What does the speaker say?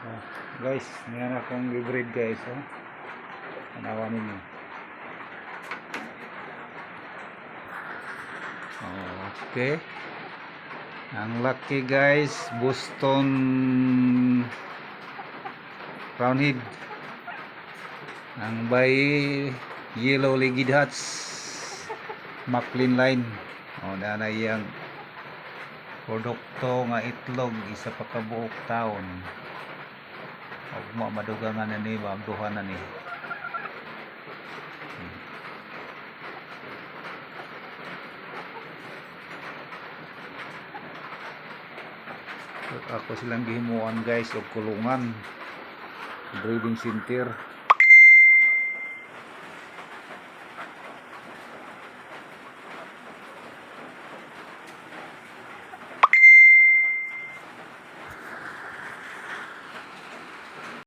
Oh, guys, meron akong hybrid guys. Oh. Tanawan ninyo. Okay. Ang laki guys, Boston Roundhead. Ang by Yellow Legged Hats Maclean line. O na iyang produkto nga itlog isa pa ka buok taon. Og madugangan na ni magduhan na ni. Ako silang gihimuan guys og kulungan breeding center.